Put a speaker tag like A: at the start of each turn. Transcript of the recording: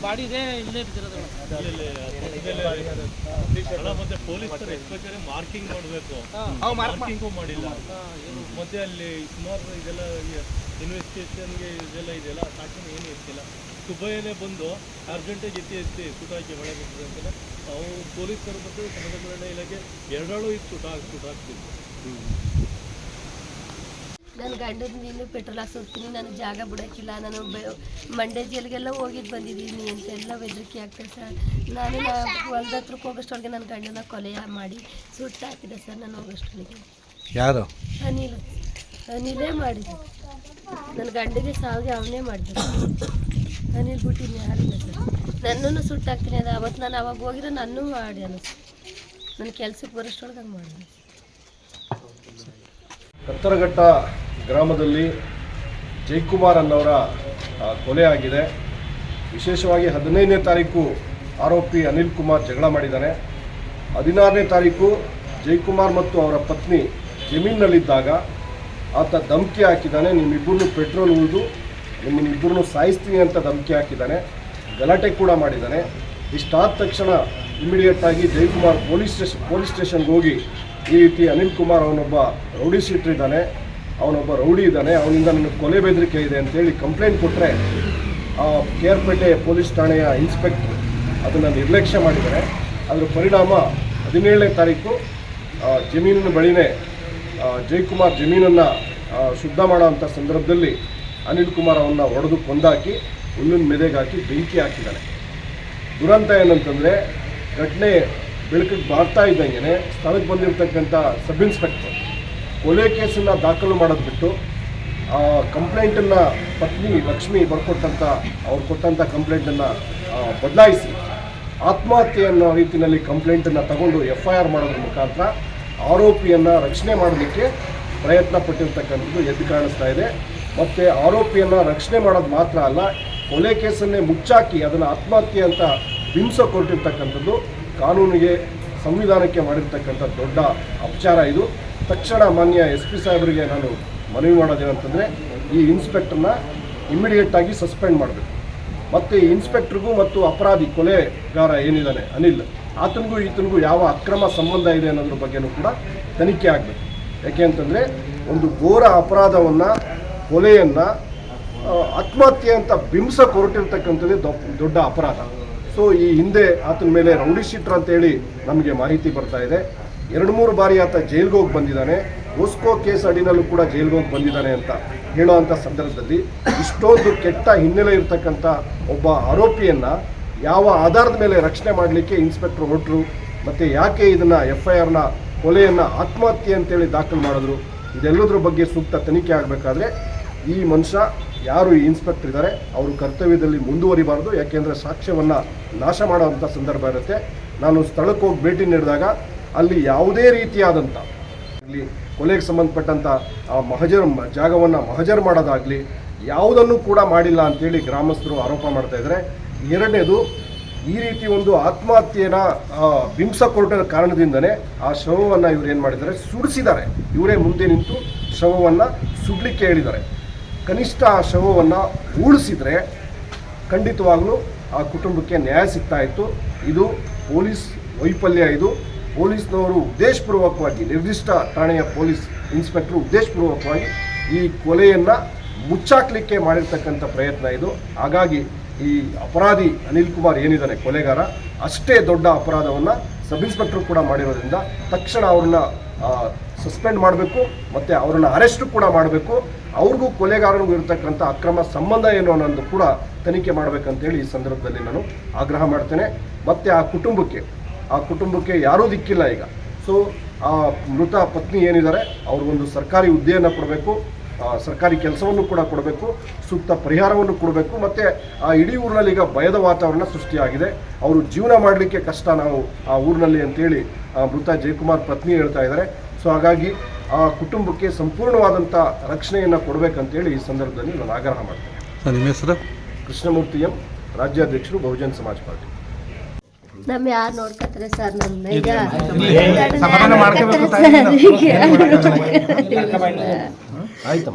A: Body ಇದೆ ಇಲ್ಲೇ ಬಿದ್ದಿರೋದು
B: ಮತ್ತೆ ಪೊಲೀಸರು ಎಸ್ಪೆಷಲಿ ಮಾರ್ಕಿಂಗ್ ಮಾಡಬೇಕು, ಮಾರ್ಕಿಂಗು ಮಾಡಿಲ್ಲ. ಮತ್ತೆ ಅಲ್ಲಿ ಸುಮಾರು ಇದೆಲ್ಲ ಇನ್ವೆಸ್ಟಿಗೇಷನ್ಗೆ ಇದೆಲ್ಲ ಇದೆಯಲ್ಲ, ಸಾಕ್ಷಿ ಏನು ಇರ್ತಿಲ್ಲ. ಸುಬ್ಬಯ್ಯನೇ ಬಂದು ಅರ್ಜೆಂಟಾಗಿ ಎತ್ತಿ ಸುಟಾಕಿ ಒಳಗೆ ಬಿಟ್ಟಿದೆ ಅಂತೆಲ್ಲ ಅವ್ರು ಪೊಲೀಸರು ಮತ್ತು ಸಮಾಜ ಇಲಾಖೆ ಎರಡೂ ಇತ್ತು ಸುಟಾಕ್ತಿತ್ತು.
C: ನನ್ನ ಗಂಡನ ನೀನು ಪೆಟ್ರೋಲ್ ಹಾಕ್ಸೋಗ್ತೀನಿ, ನನಗೆ ಜಾಗ ಬಿಡೋಕ್ಕಿಲ್ಲ, ನಾನು ಮಂಡ್ಯ ಜೈಲಿಗೆಲ್ಲ ಹೋಗಿದ್ದು ಬಂದಿದ್ದೀನಿ ಅಂತೆಲ್ಲ ಬೆದರಿಕೆ ಆಗ್ತದೆ ಸರ್. ನಾನು ಹೊಲ್ದ ಹತ್ರಕ್ಕೆ ಹೋಗೋಷ್ಟೊಳಗೆ ನನ್ನ ಗಂಡನ ಕೊಲೆ ಮಾಡಿ ಸುಟ್ಟು ಹಾಕಿದೆ ಸರ್. ನಾನು ಹೋಗೋಷ್ಟೊಳಗೆ
D: ಯಾರು
C: ಅನಿಲೇ ಮಾಡಿದ್ದು, ನನ್ನ ಗಂಡಿಗೆ ಸಾವಿಗೆ ಅವನೇ ಮಾಡಿದ್ರು. ಅನಿಲ್ ಬಿಟ್ಟಿನಿ ಯಾರಿಲ್ಲ ಸರ್. ನನ್ನನ್ನು ಸುಟ್ಟಾಕ್ತೀನಿ. ಅದು ಅವತ್ತು ನಾನು ಅವಾಗ ಹೋಗಿರೋ ನನ್ನೂ ಮಾಡ್ಯಾನು ಸರ್. ನನ್ನ ಕೆಲಸಕ್ಕೆ ಬರೋಷ್ಟೊಳಗೆ ಹಂಗೆ ಮಾಡಿದೆ.
E: ಕತ್ತರಘಟ್ಟ ಗ್ರಾಮದಲ್ಲಿ ಜಯಕುಮಾರ್ ಅನ್ನೋರ ಕೊಲೆ ಆಗಿದೆ. ವಿಶೇಷವಾಗಿ 15ನೇ ತಾರೀಕು ಆರೋಪಿ ಅನಿಲ್ ಕುಮಾರ್ ಜಗಳ ಮಾಡಿದ್ದಾನೆ. 16ನೇ ತಾರೀಕು ಜಯಕುಮಾರ್ ಮತ್ತು ಅವರ ಪತ್ನಿ ಜಮೀನಿನಲ್ಲಿದ್ದಾಗ ಆತ ಧಮಕಿ ಹಾಕಿದ್ದಾನೆ. ನಿಮ್ಮಿಬ್ಬರನ್ನು ಪೆಟ್ರೋಲ್ ಉಳಿದು ನಿಮ್ಮನ್ನಿಬ್ಬರನ್ನು ಸಾಯಿಸ್ತೀನಿ ಅಂತ ಧಮಕಿ ಹಾಕಿದ್ದಾನೆ. ಗಲಾಟೆ ಕೂಡ ಮಾಡಿದ್ದಾನೆ. ಇಷ್ಟಾದ ತಕ್ಷಣ ಇಮಿಡಿಯೇಟಾಗಿ ಜಯಕುಮಾರ್ ಪೊಲೀಸ್ ಸ್ಟೇಷನ್ಗೆ ಹೋಗಿ ಈ ರೀತಿ ಅನಿಲ್ ಕುಮಾರ್ ಅವನೊಬ್ಬ ರೌಡಿ ಶೀಟರ್ ಇದ್ದಾನೆ, ಅವನೊಬ್ಬ ರೌಡಿ ಇದ್ದಾನೆ, ಅವನಿಂದ ನನಗೆ ಕೊಲೆ ಬೆದರಿಕೆ ಇದೆ ಅಂತೇಳಿ ಕಂಪ್ಲೇಂಟ್ ಕೊಟ್ಟರೆ ಕೇರ್ಪೇಟೆ ಪೊಲೀಸ್ ಠಾಣೆಯ ಇನ್ಸ್ಪೆಕ್ಟರ್ ಅದನ್ನು ನಿರ್ಲಕ್ಷ್ಯ ಮಾಡಿದ್ದಾರೆ. ಅದರ ಪರಿಣಾಮ 17ನೇ ತಾರೀಕು ಜಮೀನಿನ ಬಳಿನೇ ಜಯಕುಮಾರ್ ಜಮೀನನ್ನು ಶುದ್ಧ ಮಾಡೋವಂಥ ಸಂದರ್ಭದಲ್ಲಿ ಅನಿಲ್ ಕುಮಾರ್ ಅವನ್ನ ಹೊಡೆದು ಕೊಂದಾಕಿ ಹುಲ್ಲಿನ ಮೆದೆಗೆ ಹಾಕಿ ಬೆಂಕಿ ಹಾಕಿದ್ದಾನೆ. ದುರಂತ ಏನಂತಂದರೆ ಘಟನೆ ಬೆಳಕಿಗೆ ಬರ್ತಾ ಇದ್ದಂಗೆ ಸ್ಥಳಕ್ಕೆ ಬಂದಿರತಕ್ಕಂಥ ಸಬ್ ಇನ್ಸ್ಪೆಕ್ಟರ್ ಕೊಲೆ ಕೇಸನ್ನು ದಾಖಲು ಮಾಡೋದು ಬಿಟ್ಟು ಕಂಪ್ಲೇಂಟನ್ನು ಪತ್ನಿ ಲಕ್ಷ್ಮಿ ಬರ್ಕೊಟ್ಟಂಥ ಅವ್ರು ಕೊಟ್ಟಂಥ ಕಂಪ್ಲೇಂಟನ್ನು ಬದಲಾಯಿಸಿ ಆತ್ಮಹತ್ಯೆ ಅನ್ನೋ ರೀತಿಯಲ್ಲಿ ಕಂಪ್ಲೇಂಟನ್ನು ತಗೊಂಡು FIR ಮಾಡೋದ್ರ ಮುಖಾಂತರ ಆರೋಪಿಯನ್ನು ರಕ್ಷಣೆ ಮಾಡೋದಕ್ಕೆ ಪ್ರಯತ್ನ ಪಟ್ಟಿರ್ತಕ್ಕಂಥದ್ದು ಎದ್ದು ಕಾಣಿಸ್ತಾ ಇದೆ. ಮತ್ತು ಆರೋಪಿಯನ್ನು ರಕ್ಷಣೆ ಮಾಡೋದು ಮಾತ್ರ ಅಲ್ಲ, ಕೊಲೆ ಕೇಸನ್ನೇ ಮುಚ್ಚಾಕಿ ಅದನ್ನು ಆತ್ಮಹತ್ಯೆ ಅಂತ ಕೊಟ್ಟಿರ್ತಕ್ಕಂಥದ್ದು ಕಾನೂನಿಗೆ ಸಂವಿಧಾನಕ್ಕೆ ಮಾಡಿರ್ತಕ್ಕಂಥ ದೊಡ್ಡ ಅಪಚಾರ ಇದು. ತಕ್ಷಣ ಮಾನ್ಯ SP ಸಾಹೇಬರಿಗೆ ನಾನು ಮನವಿ ಮಾಡೋದೇನಂತಂದರೆ ಈ ಇನ್ಸ್ಪೆಕ್ಟರ್ನ ಇಮಿಡಿಯೇಟಾಗಿ ಸಸ್ಪೆಂಡ್ ಮಾಡಬೇಕು. ಮತ್ತು ಈ ಇನ್ಸ್ಪೆಕ್ಟ್ರಿಗೂ ಮತ್ತು ಅಪರಾಧಿ ಕೊಲೆಗಾರ ಏನಿದ್ದಾನೆ ಅನಿಲ್ ಆತನಿಗೂ ಈತನಿಗೂ ಯಾವ ಅಕ್ರಮ ಸಂಬಂಧ ಇದೆ ಅನ್ನೋದ್ರ ಬಗ್ಗೆನೂ ಕೂಡ ತನಿಖೆ ಆಗಬೇಕು. ಯಾಕೆ ಅಂತಂದರೆ ಒಂದು ಘೋರ ಅಪರಾಧವನ್ನು ಕೊಲೆಯನ್ನು ಆತ್ಮಹತ್ಯೆ ಅಂತ ಹೊರಟಿರ್ತಕ್ಕಂಥದ್ದೇ ದೊಡ್ಡ ಅಪರಾಧ. ಸೊ ಈ ಹಿಂದೆ ಆತನ ಮೇಲೆ ರೌಡಿ ಶೀಟರ್ ಅಂತೇಳಿ ನಮಗೆ ಮಾಹಿತಿ ಬರ್ತಾ ಇದೆ. 2-3 ಬಾರಿ ಆತ ಜೈಲ್ಗೆ ಹೋಗಿ ಬಂದಿದ್ದಾನೆ. ಓಸ್ಕೋ ಕೇಸ್ ಅಡಿನಲ್ಲೂ ಕೂಡ ಜೈಲ್ಗೆ ಹೋಗಿ ಬಂದಿದ್ದಾನೆ ಅಂತ ಹೇಳೋವಂಥ ಸಂದರ್ಭದಲ್ಲಿ ಇಷ್ಟೊಂದು ಕೆಟ್ಟ ಹಿನ್ನೆಲೆ ಇರತಕ್ಕಂಥ ಒಬ್ಬ ಆರೋಪಿಯನ್ನು ಯಾವ ಆಧಾರದ ಮೇಲೆ ರಕ್ಷಣೆ ಮಾಡಲಿಕ್ಕೆ ಇನ್ಸ್ಪೆಕ್ಟರ್ ಹೊರಟರು, ಮತ್ತು ಯಾಕೆ ಇದನ್ನು FIRನ ಕೊಲೆಯನ್ನು ಆತ್ಮಹತ್ಯೆ ಅಂತೇಳಿ ದಾಖಲು ಮಾಡಿದ್ರು, ಇದೆಲ್ಲದರ ಬಗ್ಗೆ ಸೂಕ್ತ ತನಿಖೆ ಆಗಬೇಕಾದ್ರೆ ಈ ಮನುಷ್ಯ ಯಾರು ಈ ಇನ್ಸ್ಪೆಕ್ಟರ್ ಇದ್ದಾರೆ ಅವರು ಕರ್ತವ್ಯದಲ್ಲಿ ಮುಂದುವರಿಬಾರ್ದು. ಯಾಕೆಂದರೆ ಸಾಕ್ಷ್ಯವನ್ನು ನಾಶ ಮಾಡುವಂಥ ಸಂದರ್ಭ ಇರುತ್ತೆ. ನಾನು ಸ್ಥಳಕ್ಕೆ ಹೋಗಿ ಭೇಟಿ ನೀಡಿದಾಗ ಅಲ್ಲಿ ಯಾವುದೇ ರೀತಿಯಾದಂಥ ಇಲ್ಲಿ ಕೊಲೆಗೆ ಸಂಬಂಧಪಟ್ಟಂಥ ಜಾಗವನ್ನು ಮಹಜರ್ ಮಾಡೋದಾಗಲಿ ಯಾವುದನ್ನು ಕೂಡ ಮಾಡಿಲ್ಲ ಅಂತೇಳಿ ಗ್ರಾಮಸ್ಥರು ಆರೋಪ ಮಾಡ್ತಾ ಇದ್ದಾರೆ. ಎರಡನೇದು, ಈ ರೀತಿ ಒಂದು ಆತ್ಮಹತ್ಯೆನ ಕೊರಟ ಕಾರಣದಿಂದನೇ ಆ ಶವವನ್ನು ಇವರು ಏನು ಮಾಡಿದ್ದಾರೆ, ಸುಡಿಸಿದ್ದಾರೆ. ಇವರೇ ಮುಂದೆ ನಿಂತು ಶವವನ್ನು ಸುಡಲಿಕ್ಕೆ ಹೇಳಿದ್ದಾರೆ. ಕನಿಷ್ಠ ಆ ಶವವನ್ನು ಉಳಿಸಿದರೆ ಖಂಡಿತವಾಗಲೂ ಆ ಕುಟುಂಬಕ್ಕೆ ನ್ಯಾಯ ಸಿಗ್ತಾ ಇತ್ತು. ಇದು ಪೊಲೀಸ್ ವೈಫಲ್ಯ. ಇದು ಪೊಲೀಸ್ನವರು ಉದ್ದೇಶಪೂರ್ವಕವಾಗಿ, ನಿರ್ದಿಷ್ಟ ಠಾಣೆಯ ಪೊಲೀಸ್ ಇನ್ಸ್ಪೆಕ್ಟರ್ ಉದ್ದೇಶಪೂರ್ವಕವಾಗಿ ಈ ಕೊಲೆಯನ್ನು ಮುಚ್ಚಾಕಲಿಕ್ಕೆ ಮಾಡಿರ್ತಕ್ಕಂಥ ಪ್ರಯತ್ನ ಇದು. ಹಾಗಾಗಿ ಈ ಅಪರಾಧಿ ಅನಿಲ್ ಕುಮಾರ್ ಏನಿದ್ದಾನೆ ಕೊಲೆಗಾರ, ಅಷ್ಟೇ ದೊಡ್ಡ ಅಪರಾಧವನ್ನು ಸಬ್ ಇನ್ಸ್ಪೆಕ್ಟರ್ ಕೂಡ ಮಾಡಿರೋದ್ರಿಂದ ತಕ್ಷಣ ಅವ್ರನ್ನ ಸಸ್ಪೆಂಡ್ ಮಾಡಬೇಕು, ಮತ್ತು ಅವರನ್ನು ಅರೆಸ್ಟು ಕೂಡ ಮಾಡಬೇಕು. ಅವ್ರಿಗೂ ಕೊಲೆಗಾರನಿಗೂ ಇರತಕ್ಕಂಥ ಅಕ್ರಮ ಸಂಬಂಧ ಏನು ಅನ್ನೋದು ಕೂಡ ತನಿಖೆ ಮಾಡಬೇಕಂತೇಳಿ ಈ ಸಂದರ್ಭದಲ್ಲಿ ನಾನು ಆಗ್ರಹ ಮಾಡ್ತೇನೆ. ಮತ್ತು ಆ ಕುಟುಂಬಕ್ಕೆ ಯಾರೂ ದಿಕ್ಕಿಲ್ಲ ಈಗ. ಸೊ ಆ ಮೃತ ಪತ್ನಿ ಏನಿದ್ದಾರೆ ಅವ್ರಿಗೊಂದು ಸರ್ಕಾರಿ ಹುದ್ದೆಯನ್ನು ಕೊಡಬೇಕು, ಸರ್ಕಾರಿ ಕೆಲಸವನ್ನು ಕೂಡ ಕೊಡಬೇಕು, ಸೂಕ್ತ ಪರಿಹಾರವನ್ನು ಕೊಡಬೇಕು. ಮತ್ತು ಆ ಇಡೀ ಊರಿನಲ್ಲಿ ಈಗ ಭಯದ ವಾತಾವರಣ ಸೃಷ್ಟಿಯಾಗಿದೆ. ಅವರು ಜೀವನ ಮಾಡಲಿಕ್ಕೆ ಕಷ್ಟ ನಾವು ಆ ಊರಿನಲ್ಲಿ ಅಂತೇಳಿ ಮೃತ ಜಯಕುಮಾರ್ ಪತ್ನಿ ಹೇಳ್ತಾ ಇದ್ದಾರೆ. ಸೊ ಹಾಗಾಗಿ ಆ ಕುಟುಂಬಕ್ಕೆ ಸಂಪೂರ್ಣವಾದಂಥ ರಕ್ಷಣೆಯನ್ನು ಕೊಡಬೇಕಂತೇಳಿ ಈ ಸಂದರ್ಭದಲ್ಲಿ ನಾನು ಆಗ್ರಹ ಮಾಡ್ತೇನೆ.
D: ನಿಮ್ಮ ಹೆಸರು?
E: ಕೃಷ್ಣಮೂರ್ತಿ ಎಂ, ರಾಜ್ಯಾಧ್ಯಕ್ಷರು ಬಹುಜನ್ ಸಮಾಜ್ ಪಾರ್ಟಿ.
C: ನಮ್ಮ ಯಾರು ನೋಡ್ಕೊತಾರೆ ಸರ್? ನನ್ನ
E: ಆಯ್ತು.